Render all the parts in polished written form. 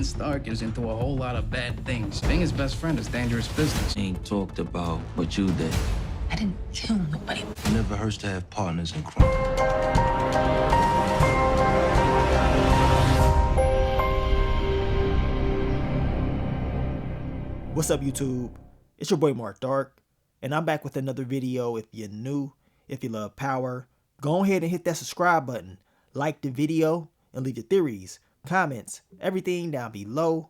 Stark is into a whole lot of bad things. Being his best friend is dangerous business. He ain't talked about what you did. I didn't kill nobody. It never hurts to have partners in crime. What's up, YouTube? It's your boy Mark Dark, and I'm back with another video. If you're new, if you love power, go ahead and hit that subscribe button, like the video, and leave your theories, comments, everything down below.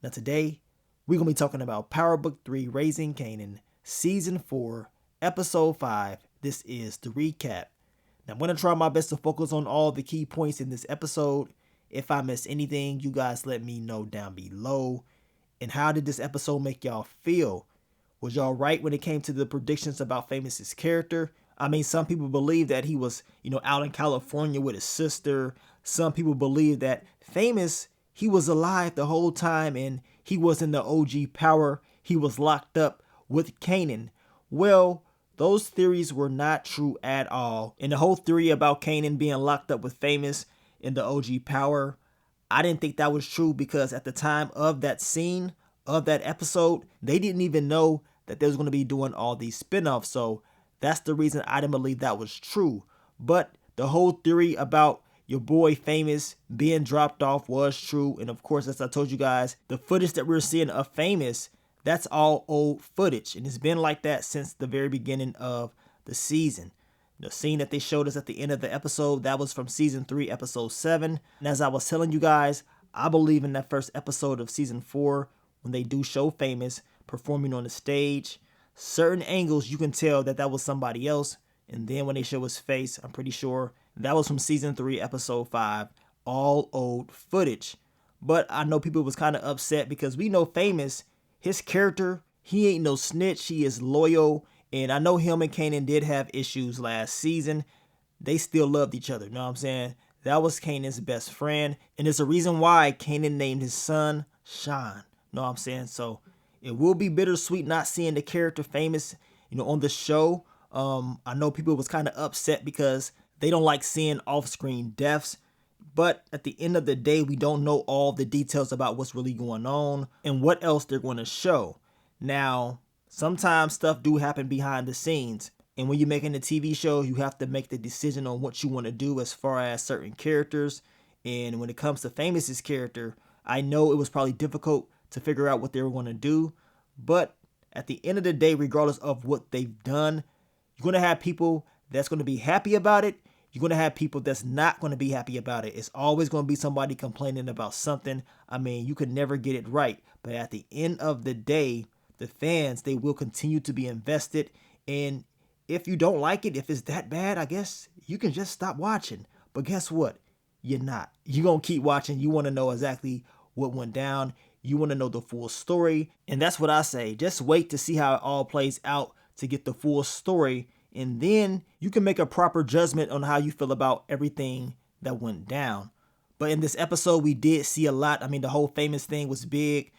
Now today, we're going to be talking about Power Book 3, Raising Kanan, Season 4, Episode 5. This is the recap. Now I'm going to try my best to focus on all the key points in this episode. If I miss anything, you guys let me know down below. And how did this episode make y'all feel? Was y'all right when it came to the predictions about Famous's character? I mean, some people believe that he was, out in California with his sister. Some people believe that Famous, he was alive the whole time and he was in the OG Power. He was locked up with Kanan. Well, those theories were not true at all. And the whole theory about Kanan being locked up with Famous in the OG Power, I didn't think that was true because at the time of that scene, of that episode, they didn't even know that they was going to be doing all these spinoffs. So that's the reason I didn't believe that was true. But the whole theory about your boy Famous being dropped off was true. And of course, as I told you guys, the footage that we're seeing of Famous, that's all old footage. And it's been like that since the very beginning of the season. The scene that they showed us at the end of the episode, that was from Season 3, Episode 7. And as I was telling you guys, I believe in that first episode of Season 4, when they do show Famous performing on the stage, certain angles you can tell that that was somebody else. And then when they show his face, I'm pretty sure that was from Season 3, Episode 5, all old footage. But I know people was kind of upset because we know Famous, his character, he ain't no snitch. He is loyal. And I know him and Kanan did have issues last season. They still loved each other, you know what I'm saying? That was Kanan's best friend. And there's a reason why Kanan named his son Sean, you know what I'm saying? So it will be bittersweet not seeing the character Famous, on the show. I know people was kind of upset because they don't like seeing off-screen deaths. But at the end of the day, we don't know all the details about what's really going on and what else they're going to show. Now, sometimes stuff do happen behind the scenes. And when you're making a TV show, you have to make the decision on what you want to do as far as certain characters. And when it comes to Famous's character, I know it was probably difficult to figure out what they were going to do. But at the end of the day, regardless of what they've done, you're going to have people that's going to be happy about it. You're going to have people that's not going to be happy about it. It's always going to be somebody complaining about something. I mean, you could never get it right. But at the end of the day, the fans, they will continue to be invested. And if you don't like it, if it's that bad, I guess you can just stop watching. But guess what? You're not. You're going to keep watching. You want to know exactly what went down. You want to know the full story. And that's what I say. Just wait to see how it all plays out to get the full story. And then you can make a proper judgment on how you feel about everything that went down. But in this episode, we did see a lot. I mean, the whole Famous thing was big.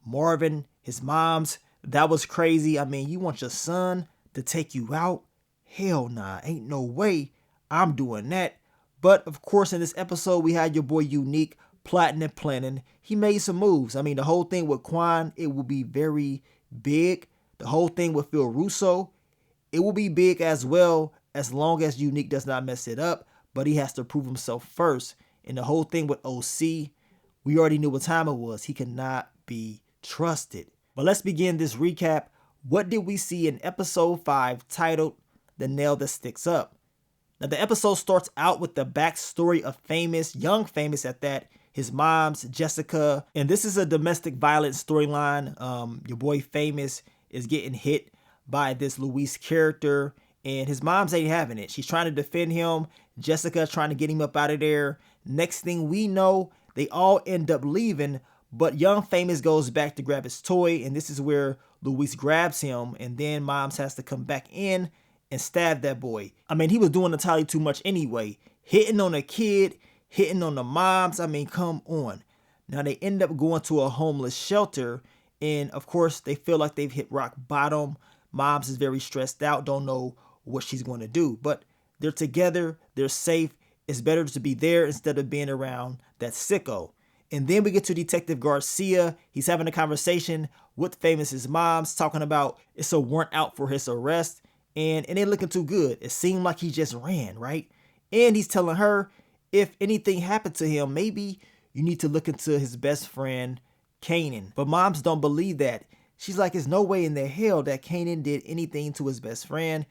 Marvin, his mom's, that was crazy. I mean, you want your son to take you out? Hell nah, ain't no way I'm doing that. But of course, in this episode, we had your boy Unique plotting and planning. He made some moves. I mean, the whole thing with Quan, it will be very big. The whole thing with Phil Russo, it will be big as well, as long as Unique does not mess it up. But he has to prove himself first. And the whole thing with OC, we already knew what time it was. He cannot be trusted. But let's begin this recap. What did we see in episode 5 titled The Nail That Sticks Up? Now the episode starts out with the backstory of Famous, young Famous at that, his mom's Jessica. And this is a domestic violence storyline. Your boy Famous is getting hit by this Luis character and his mom's ain't having it. She's trying to defend him. Jessica trying to get him up out of there. Next thing we know, they all end up leaving. But young Famous goes back to grab his toy, and this is where Luis grabs him, and then Moms has to come back in and stab that boy. I mean, he was doing entirely too much anyway. Hitting on a kid, hitting on the moms, I mean, come on. Now, they end up going to a homeless shelter, and of course, they feel like they've hit rock bottom. Moms is very stressed out, don't know what she's going to do, but they're together, they're safe. It's better to be there instead of being around that sicko. And then we get to Detective Garcia. He's having a conversation with Famous's moms, talking about it's a warrant out for his arrest, and it ain't looking too good. It seemed like he just ran, right? And he's telling her if anything happened to him, maybe you need to look into his best friend, Kanan. But moms don't believe that. She's like, there's no way in the hell that Kanan did anything to his best friend.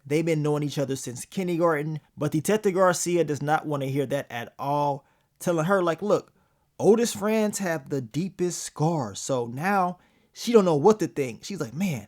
They've been knowing each other since kindergarten. But Detective Garcia does not want to hear that at all, telling her like, look, oldest friends have the deepest scars. So now she don't know what to think. She's like, man,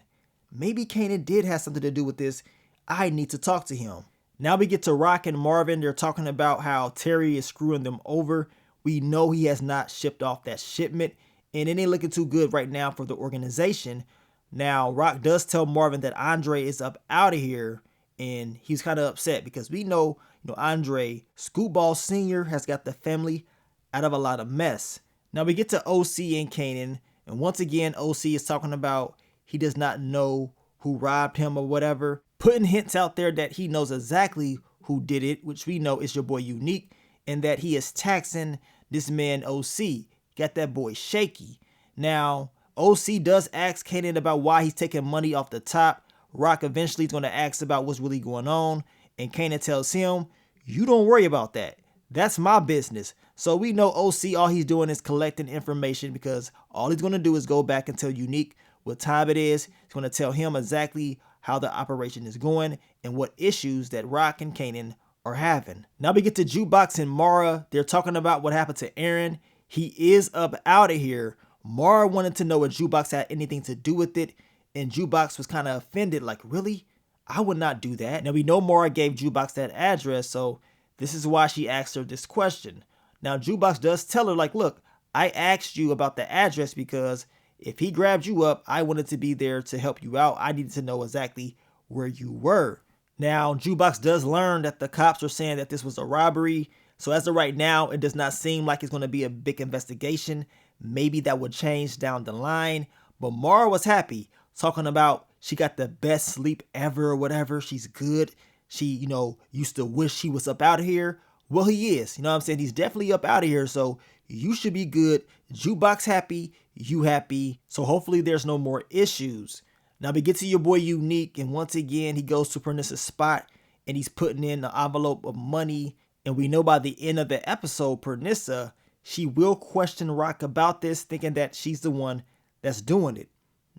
maybe Kanan did have something to do with this. I need to talk to him. Now we get to Rock and Marvin. They're talking about how Terry is screwing them over. We know he has not shipped off that shipment, and it ain't looking too good right now for the organization. Now, Rock does tell Marvin that Andre is up out of here, and he's kind of upset because we know, Andre, Scootball Sr. has got the family out of a lot of mess. Now we get to OC and Kanan, and once again, OC is talking about he does not know who robbed him or whatever, putting hints out there that he knows exactly who did it, which we know is your boy Unique, and that he is taxing this man OC. Got that boy shaky. Now, OC does ask Kanan about why he's taking money off the top. Rock eventually is going to ask about what's really going on, and Kanan tells him, you don't worry about that. That's my business. So we know OC, all he's doing is collecting information, because all he's going to do is go back and tell Unique what time it is. He's going to tell him exactly how the operation is going and what issues that Rock and Kanan are having. Now we get to Jukebox and Mara. They're talking about what happened to Aaron. He is up out of here. Mara wanted to know if Jukebox had anything to do with it, and Jukebox was kind of offended, like, really? I would not do that. Now we know Mara gave Jukebox that address, so this is why she asked her this question. Now Jukebox does tell her, like, look, I asked you about the address because if he grabbed you up, I wanted to be there to help you out. I needed to know exactly where you were. Now, Jukebox does learn that the cops are saying that this was a robbery. So as of right now, it does not seem like it's going to be a big investigation. Maybe that would change down the line. But Mara was happy, talking about she got the best sleep ever or whatever. She's good. She, used to wish he was up out of here. Well, he is. You know what I'm saying? He's definitely up out of here. So you should be good. Jukebox happy. You happy. So hopefully there's no more issues. Now we get to your boy Unique, and once again he goes to Pernissa's spot and he's putting in the envelope of money, and we know by the end of the episode Pernissa, she will question Rock about this, thinking that she's the one that's doing it.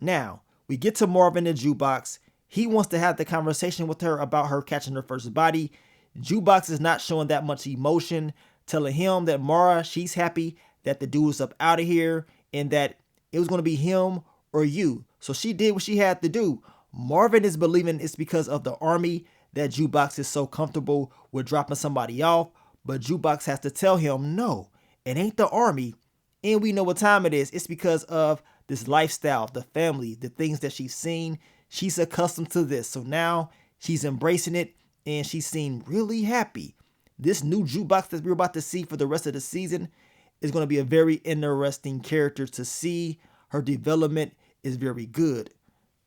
Now we get to Marvin and Jukebox. He wants to have the conversation with her about her catching her first body. Jukebox is not showing that much emotion, telling him that Mara, she's happy that the dude is up out of here and that it was going to be him or you. So she did what she had to do. Marvin is believing it's because of the army that Jukebox is so comfortable with dropping somebody off, but Jukebox has to tell him, no, it ain't the army, and we know what time it is. It's because of this lifestyle, the family, the things that she's seen. She's accustomed to this, so now she's embracing it, and she seemed really happy. This new Jukebox that we're about to see for the rest of the season is going to be a very interesting character to see. Her development is very good.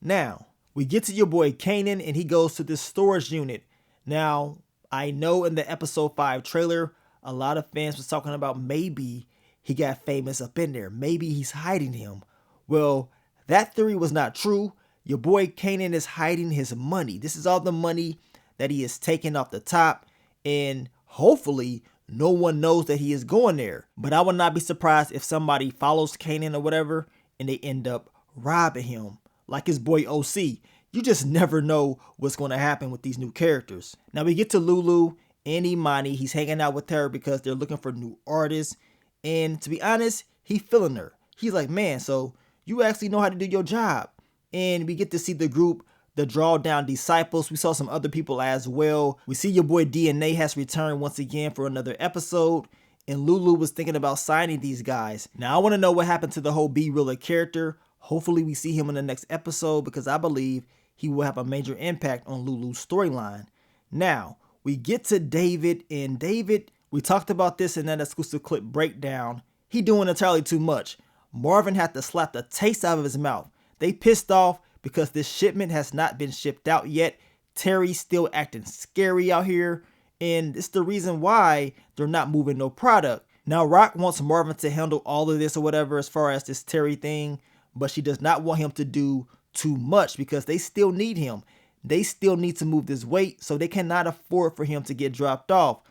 Now, we get to your boy Kanan, and he goes to this storage unit. Now, I know in the episode 5 trailer, a lot of fans was talking about maybe he got Famous up in there. Maybe he's hiding him. Well, that theory was not true. Your boy Kanan is hiding his money. This is all the money that he is taking off the top, and hopefully no one knows that he is going there. But I would not be surprised if somebody follows Kanan or whatever and they end up robbing him, like his boy OC. You just never know what's going to happen with these new characters. Now we get to Lulu and Imani. He's hanging out with her because they're looking for new artists, and to be honest, he feeling her. He's like, man, so you actually know how to do your job. And we get to see the group, the Drawdown Disciples. We saw some other people as well. We see your boy DNA has returned once again for another episode, and Lulu was thinking about signing these guys. Now I want to know what happened to the whole B Realer character. Hopefully we see him in the next episode, because I believe he will have a major impact on Lulu's storyline. Now we get to David, and David, we talked about this in that exclusive clip breakdown. He doing entirely too much. Marvin had to slap the taste out of his mouth. They pissed off because this shipment has not been shipped out yet. Terry's still acting scary out here, and it's the reason why they're not moving no product. Now, Rock wants Marvin to handle all of this or whatever as far as this Terry thing, but she does not want him to do too much because they still need him. They still need to move this weight, so they cannot afford for him to get dropped off.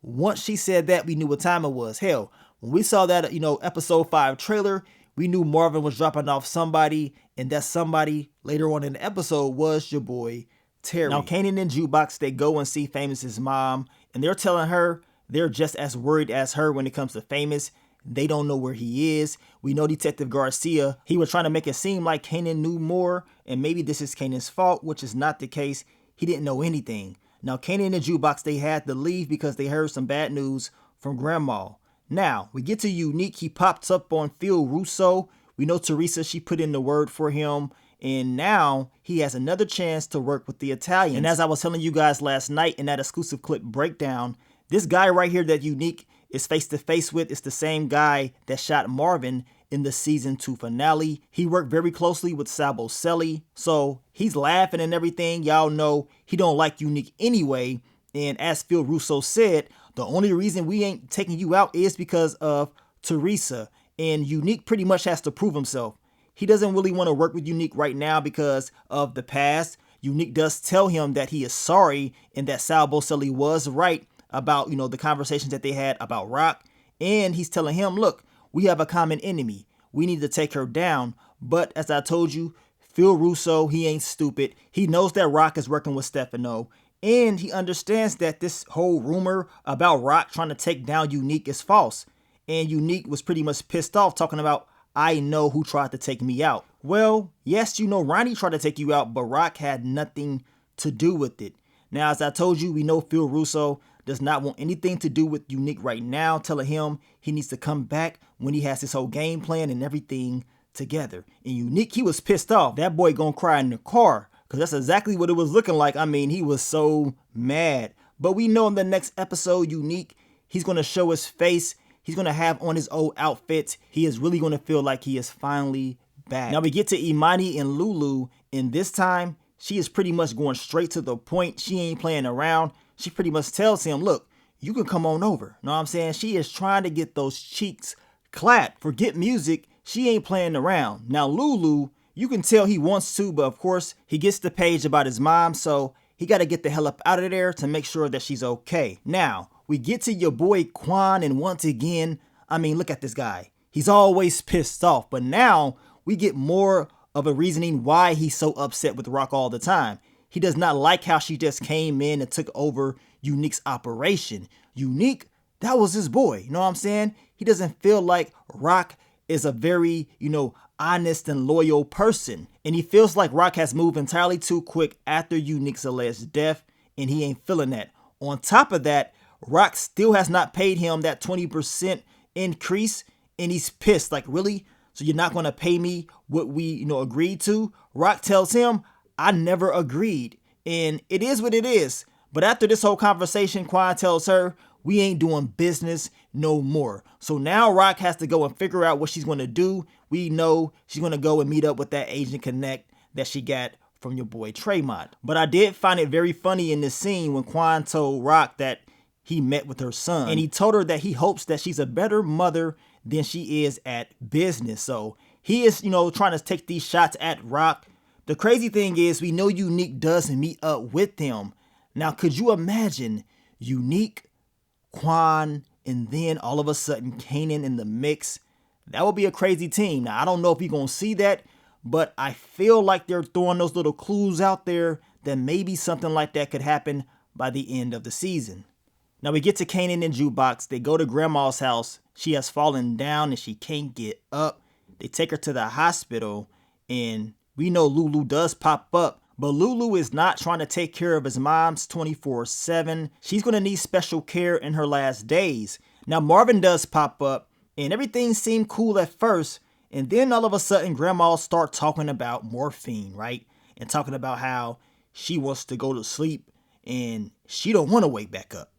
Once she said that, we knew what time it was. Hell, when we saw that, episode 5 trailer, we knew Marvin was dropping off somebody, and that somebody later on in the episode was your boy Terry. Now, Kanan and Jukebox, they go and see Famous's mom, and they're telling her they're just as worried as her when it comes to Famous. They don't know where he is. We know Detective Garcia, he was trying to make it seem like Kanan knew more, and maybe this is Kanan's fault, which is not the case. He didn't know anything. Now, Kanan and Jukebox, they had to leave because they heard some bad news from Grandma. Now, we get to Unique. He pops up on Phil Russo. We know Teresa, she put in the word for him. And now he has another chance to work with the Italians. And as I was telling you guys last night in that exclusive clip breakdown, this guy right here that Unique is face to face with is the same guy that shot Marvin in the season 2 finale. He worked very closely with Sabo Selly, so he's laughing and everything. Y'all know he don't like Unique anyway. And as Phil Russo said, the only reason we ain't taking you out is because of Teresa. And Unique pretty much has to prove himself. He doesn't really want to work with Unique right now because of the past. Unique does tell him that he is sorry and that Sabo Selly was right about, the conversations that they had about Rock. And he's telling him, look, we have a common enemy. We need to take her down. But as I told you, Phil Russo, he ain't stupid. He knows that Rock is working with Stefano. And he understands that this whole rumor about Rock trying to take down Unique is false. And Unique was pretty much pissed off talking about, I know who tried to take me out. Well, yes, Ronnie tried to take you out, but Rock had nothing to do with it. Now, as I told you, we know Phil Russo does not want anything to do with Unique right now, telling him he needs to come back when he has his whole game plan and everything together. And Unique, he was pissed off. That boy gonna cry in the car because that's exactly what it was looking like. I mean, he was so mad. But we know in the next episode, Unique, he's gonna show his face. He's going to have on his old outfits. He is really going to feel like he is finally back. Now we get to Imani and Lulu, and this time she is pretty much going straight to the point. She ain't playing around. She pretty much tells him, look, you can come on over. Know what I'm saying? She is trying to get those cheeks clapped. Forget music. She ain't playing around. Now Lulu, you can tell he wants to, but of course he gets the page about his mom, so he got to get the hell up out of there to make sure that she's okay. Now, we get to your boy Quan, and once again, I mean, look at this guy. He's always pissed off, but now we get more of a reasoning why he's so upset with Rock all the time. He does not like how she just came in and took over Unique's operation. Unique, that was his boy, you know what I'm saying? He doesn't feel like Rock is a very, honest and loyal person. And he feels like Rock has moved entirely too quick after Unique's alleged death, and he ain't feeling that. On top of that, Rock still has not paid him that 20% increase, and he's pissed. Like, really? So you're not going to pay me what we, agreed to? Rock tells him, I never agreed. And it is what it is. But after this whole conversation, Quan tells her, we ain't doing business no more. So now Rock has to go and figure out what she's going to do. We know she's going to go and meet up with that Agent Connect that she got from your boy Tremont. But I did find it very funny in this scene when Quan told Rock that he met with her son, and he told her that he hopes that she's a better mother than she is at business. So he is, trying to take these shots at Rock. The crazy thing is, we know Unique does meet up with him. Now, could you imagine Unique, Quan, and then all of a sudden Kanan in the mix? That would be a crazy team. Now, I don't know if you're going to see that, but I feel like they're throwing those little clues out there that maybe something like that could happen by the end of the season. Now we get to Kanan and Jukebox. They go to Grandma's house. She has fallen down and she can't get up. They take her to the hospital, and we know Lulu does pop up. But Lulu is not trying to take care of his mom's 24/7. She's going to need special care in her last days. Now Marvin does pop up, and everything seemed cool at first. And then all of a sudden, Grandma start talking about morphine, right? And talking about how she wants to go to sleep and she don't want to wake back up.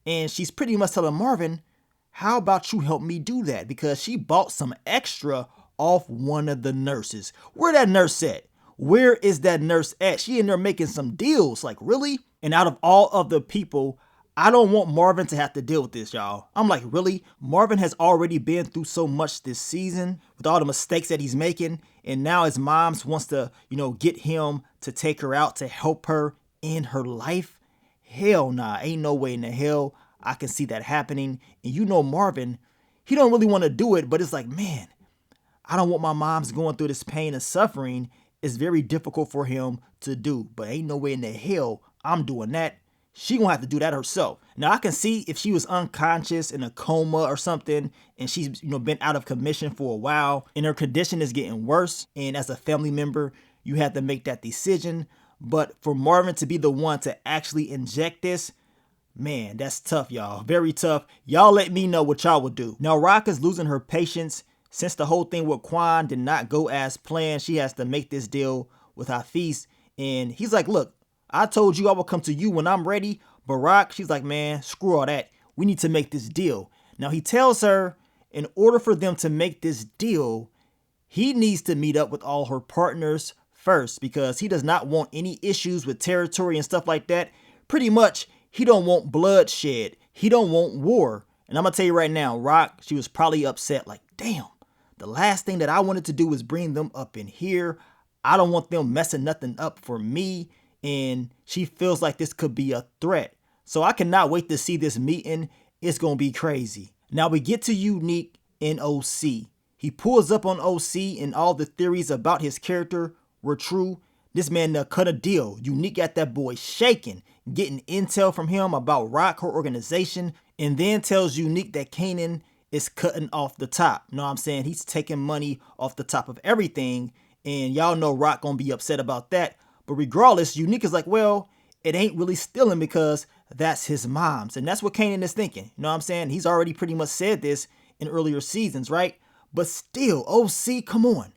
And she's pretty much telling Marvin, how about you help me do that? Because she bought some extra off one of the nurses. Where that nurse at? Where is that nurse at? She in there making some deals. Like, really? And out of all of the people, I don't want Marvin to have to deal with this, y'all. I'm like, really? Marvin has already been through so much this season with all the mistakes that he's making. And now his mom wants to, get him to take her out to help her in her life. Hell nah, ain't no way in the hell I can see that happening. And Marvin, he don't really want to do it, but it's like, man, I don't want my mom's going through this pain and suffering. It's very difficult for him to do, but ain't no way in the hell I'm doing that. She gonna have to do that herself. Now I can see if she was unconscious in a coma or something and she's been out of commission for a while and her condition is getting worse, and as a family member you have to make that decision. But for Marvin to be the one to actually inject this, man, that's tough, y'all. Very tough. Y'all let me know what y'all would do. Now Rock is losing her patience since the whole thing with Quan did not go as planned. She has to make this deal with Hafiz, and he's like, look, I told you I will come to you when I'm ready. But Rock, she's like, man, screw all that. We need to make this deal. Now he tells her in order for them to make this deal, he needs to meet up with all her partners first because he does not want any issues with territory and stuff like that. Pretty much, he don't want bloodshed. He don't want war. And I'm going to tell you right now, Rock, she was probably upset like, damn, the last thing that I wanted to do was bring them up in here. I don't want them messing nothing up for me. And she feels like this could be a threat. So I cannot wait to see this meeting. It's going to be crazy. Now we get to Unique in OC. He pulls up on OC and all the theories about his character were true. This man cut a deal. Unique got that boy shaking, getting intel from him about Rock, her organization, and then tells Unique that Kanan is cutting off the top. Know what I'm saying? He's taking money off the top of everything. And y'all know Rock going to be upset about that. But regardless, Unique is like, well, it ain't really stealing because that's his mom's. And that's what Kanan is thinking. You know what I'm saying? He's already pretty much said this in earlier seasons, right? But still, OC, come on.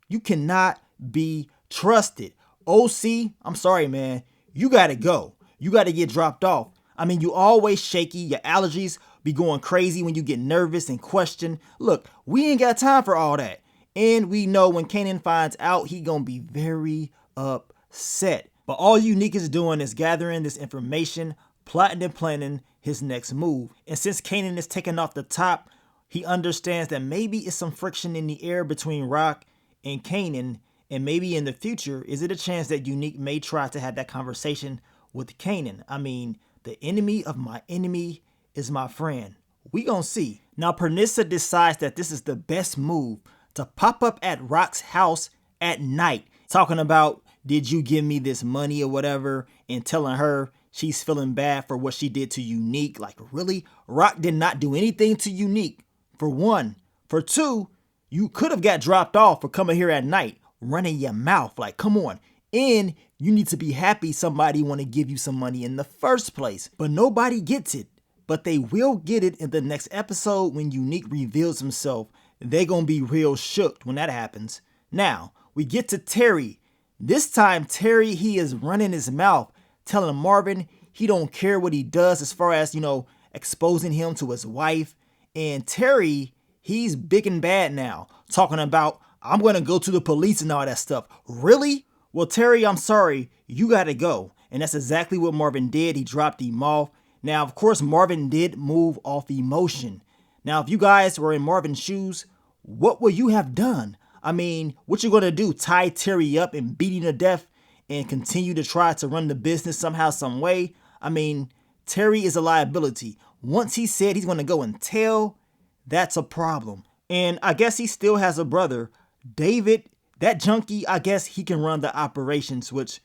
You cannot be trusted. OC, I'm sorry, man. You got to go. You got to get dropped off. I mean, you always shaky. Your allergies be going crazy when you get nervous and question. Look, we ain't got time for all that. And we know when Kanan finds out, he gonna be very upset. But all Unique is doing is gathering this information, plotting and planning his next move. And since Kanan is taking off the top, he understands that maybe it's some friction in the air between Rock and Kanan. And maybe in the future, is it a chance that Unique may try to have that conversation with Kanan? I mean, the enemy of my enemy is my friend. We gonna see. Now, Pernissa decides that this is the best move to pop up at Rock's house at night, talking about, did you give me this money or whatever, and telling her she's feeling bad for what she did to Unique. Like, really? Rock did not do anything to Unique, for one. For two, you could have got dropped off for coming here at night, running your mouth. Like, come on. And you need to be happy somebody want to give you some money in the first place. But nobody gets it. But they will get it in the next episode when Unique reveals himself. They're going to be real shook when that happens. Now, we get to Terry. This time, Terry, he is running his mouth, telling Marvin he don't care what he does as far as, exposing him to his wife. And Terry, he's big and bad now, talking about, I'm going to go to the police and all that stuff. Really? Well, Terry, I'm sorry. You got to go. And that's exactly what Marvin did. He dropped him off. Now, of course, Marvin did move off emotion. Now, if you guys were in Marvin's shoes, what would you have done? I mean, what you going to do? Tie Terry up and beat him to death and continue to try to run the business somehow, some way? I mean, Terry is a liability. Once he said he's going to go and tell, that's a problem. And I guess he still has a brother, David. That junkie, I guess he can run the operations, which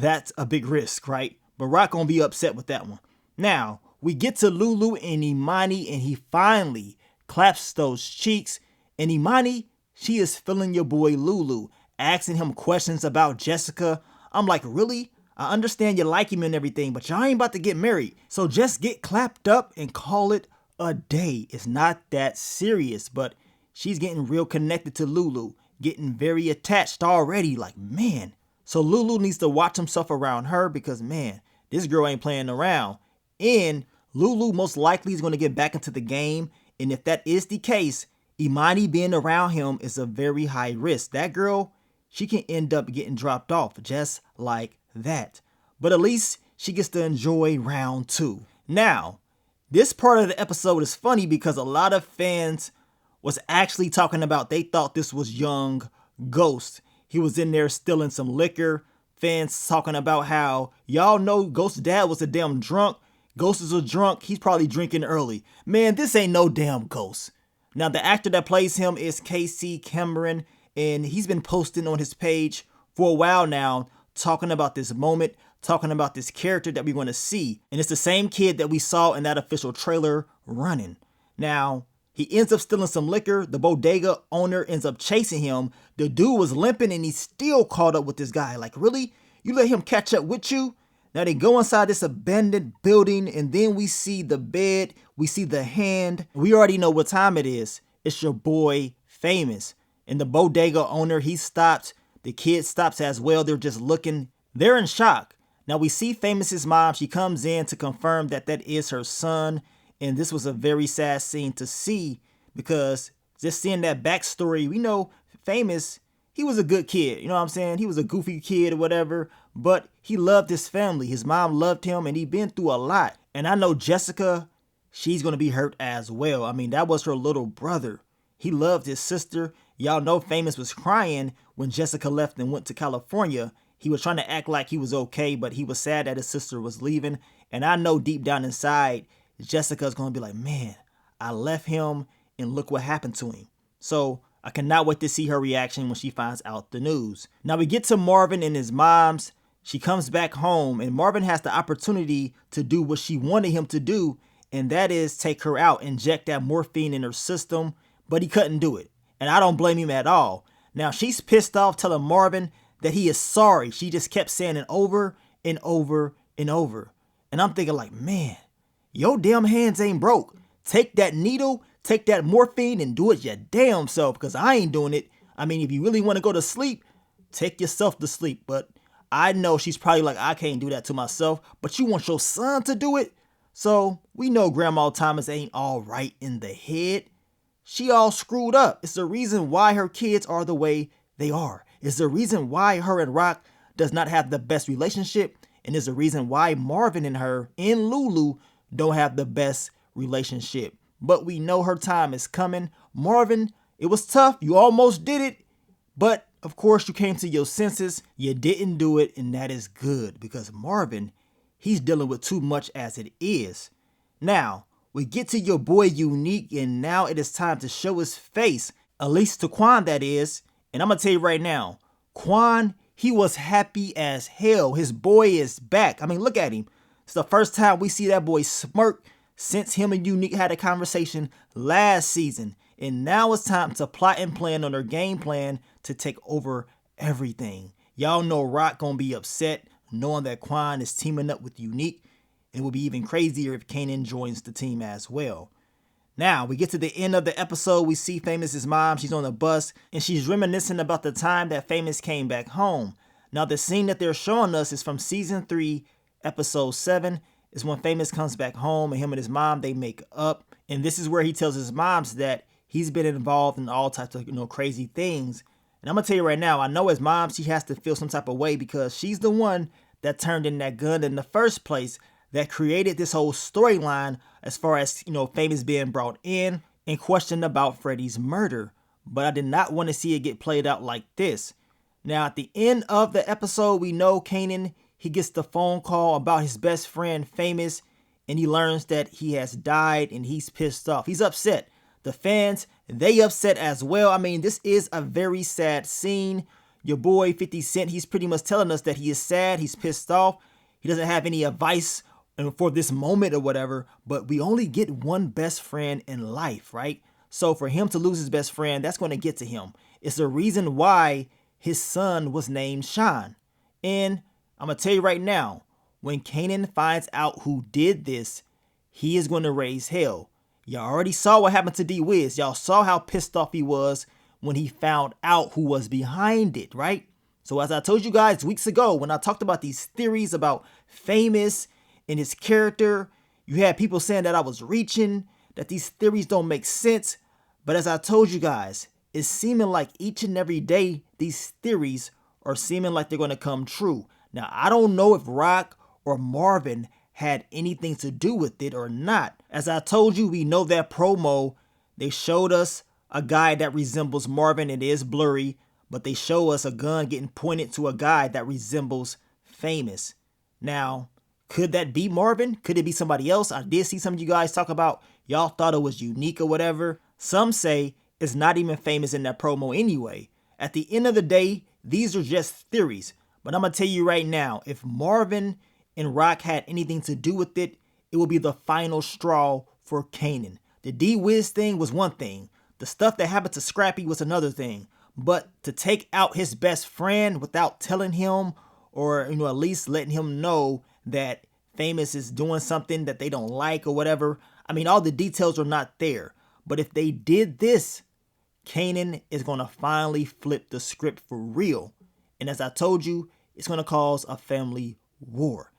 that's a big risk, right? But Rock going to be upset with that one. Now, we get to Lulu and Imani, and he finally claps those cheeks. And Imani, she is feeling your boy Lulu, asking him questions about Jessica. I'm like, really? I understand you like him and everything, but y'all ain't about to get married. So just get clapped up and call it a day. It's not that serious, but she's getting real connected to Lulu, getting very attached already. Like, man. So Lulu needs to watch himself around her because, man, this girl ain't playing around. And Lulu most likely is going to get back into the game. And if that is the case, Imani being around him is a very high risk. That girl, she can end up getting dropped off just like that. But at least she gets to enjoy round 2. Now, this part of the episode is funny because a lot of fans was actually talking about they thought this was young Ghost. He was in there stealing some liquor. Fans talking about how y'all know Ghost's dad was a damn drunk. Ghost is a drunk. He's probably drinking early. Man, this ain't no damn Ghost. Now, the actor that plays him is Casey Cameron, and he's been posting on his page for a while now, talking about this moment, talking about this character that we're going to see. And it's the same kid that we saw in that official trailer running. Now, he ends up stealing some liquor. The bodega owner ends up chasing him. The dude was limping and he still caught up with this guy. Like, really? You let him catch up with you? Now they go inside this abandoned building and then we see the bed. We see the hand. We already know what time it is. It's your boy Famous. And the bodega owner, he stops. The kid stops as well. They're just looking. They're in shock. Now we see Famous's mom. She comes in to confirm that that is her son. And this was a very sad scene to see because just seeing that backstory, we know Famous, he was a good kid. You know what I'm saying? He was a goofy kid or whatever, but he loved his family. His mom loved him and he'd been through a lot. And I know Jessica, she's going to be hurt as well. I mean, that was her little brother. He loved his sister. Y'all know Famous was crying when Jessica left and went to California. He was trying to act like he was okay, but he was sad that his sister was leaving. And I know deep down inside, Jessica's going to be like, man, I left him and look what happened to him. So I cannot wait to see her reaction when she finds out the news. Now we get to Marvin and his mom's. She comes back home and Marvin has the opportunity to do what she wanted him to do. And that is take her out, inject that morphine in her system, but he couldn't do it. And I don't blame him at all. Now she's pissed off telling Marvin that he is sorry. She just kept saying it over and over and over. And I'm thinking like, man, your damn hands ain't broke. Take that needle, take that morphine and do it your damn self because I ain't doing it. I mean, if you really want to go to sleep, take yourself to sleep. But I know she's probably like, I can't do that to myself, but you want your son to do it? So we know Grandma Thomas ain't all right in the head. She all screwed up. It's the reason why her kids are the way they are. It's the reason why her and Rock does not have the best relationship. And it's the reason why Marvin and her and Lulu don't have the best relationship. But we know her time is coming. Marvin, it was tough. You almost did it. But of course you came to your senses. You didn't do it. And that is good because Marvin, he's dealing with too much as it is. Now, we get to your boy Unique and now it is time to show his face. At least to Quan, that is. And I'm going to tell you right now, Quan, he was happy as hell. His boy is back. I mean, look at him. It's the first time we see that boy smirk since him and Unique had a conversation last season. And now it's time to plot and plan on their game plan to take over everything. Y'all know Rock gonna be upset knowing that Quan is teaming up with Unique. It will be even crazier if Kanan joins the team as well. Now, we get to the end of the episode. We see Famous's mom. She's on the bus, and she's reminiscing about the time that Famous came back home. Now, the scene that they're showing us is from Season 3, Episode 7. Is when Famous comes back home, and him and his mom, they make up. And this is where he tells his moms that he's been involved in all types of, crazy things. And I'm going to tell you right now, I know his mom, she has to feel some type of way because she's the one that turned in that gun in the first place, that created this whole storyline as far as, Famous being brought in and questioned about Freddie's murder. But I did not want to see it get played out like this. Now, at the end of the episode, we know Kanan, he gets the phone call about his best friend, Famous, and he learns that he has died and he's pissed off. He's upset. The fans, they upset as well. I mean, this is a very sad scene. Your boy 50 Cent, he's pretty much telling us that he is sad, he's pissed off. He doesn't have any advice for this moment or whatever, but we only get one best friend in life, right? So for him to lose his best friend, that's going to get to him. It's the reason why his son was named Sean. And I'm going to tell you right now, when Kanan finds out who did this, he is going to raise hell. Y'all already saw what happened to D-Wiz. Y'all saw how pissed off he was when he found out who was behind it, right? So as I told you guys weeks ago, when I talked about these theories about Famous and his character, you had people saying that I was reaching, that these theories don't make sense. But as I told you guys, it's seeming like each and every day, these theories are seeming like they're going to come true. Now, I don't know if Rock or Marvin had anything to do with it or not. As I told you, we know that promo, they showed us a guy that resembles Marvin. It is blurry, but they show us a gun getting pointed to a guy that resembles Famous. Now, could that be Marvin? Could it be somebody else? I did see some of you guys talk about y'all thought it was unique or whatever. Some say it's not even Famous in that promo anyway. At the end of the day, these are just theories. But I'm going to tell you right now, if Marvin and Rock had anything to do with it, it will be the final straw for Kanan. The D-Wiz thing was one thing. The stuff that happened to Scrappy was another thing. But to take out his best friend without telling him, or at least letting him know that Famous is doing something that they don't like or whatever. I mean, all the details are not there. But if they did this, Kanan is going to finally flip the script for real. And as I told you, it's going to cause a family war.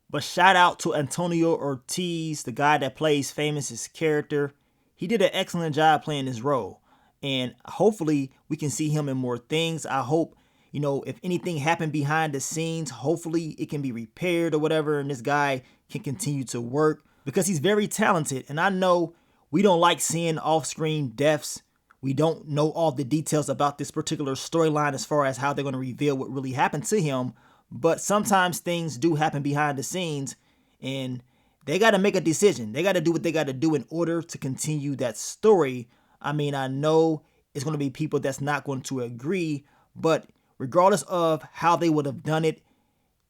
But shout out to Antonio Ortiz, the guy that plays Famous's character. He did an excellent job playing this role. And hopefully we can see him in more things. I hope, if anything happened behind the scenes, hopefully it can be repaired or whatever. And this guy can continue to work because he's very talented. And I know we don't like seeing off-screen deaths. We don't know all the details about this particular storyline as far as how they're going to reveal what really happened to him. But sometimes things do happen behind the scenes and they got to make a decision. They got to do what they got to do in order to continue that story. I mean, I know it's going to be people that's not going to agree, but regardless of how they would have done it,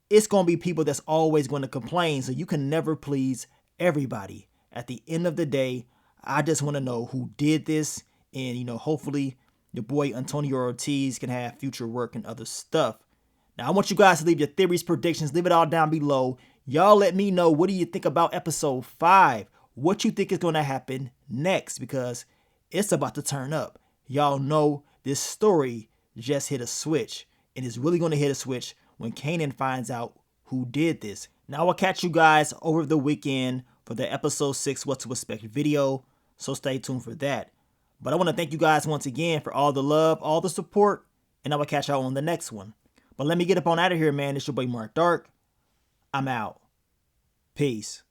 it's going to be people that's always going to complain. So you can never please everybody. At the end of the day, I just want to know who did this. And, hopefully your boy Antonio Ortiz can have future work and other stuff. Now, I want you guys to leave your theories, predictions, leave it all down below. Y'all let me know, what do you think about episode 5? What you think is going to happen next? Because it's about to turn up. Y'all know this story just hit a switch. And it's really going to hit a switch when Kanan finds out who did this. Now, I'll catch you guys over the weekend for the episode 6 What to Expect video. So stay tuned for that. But I want to thank you guys once again for all the love, all the support. And I will catch y'all on the next one. But let me get up on out of here, man. It's your boy Mark Dark. I'm out. Peace.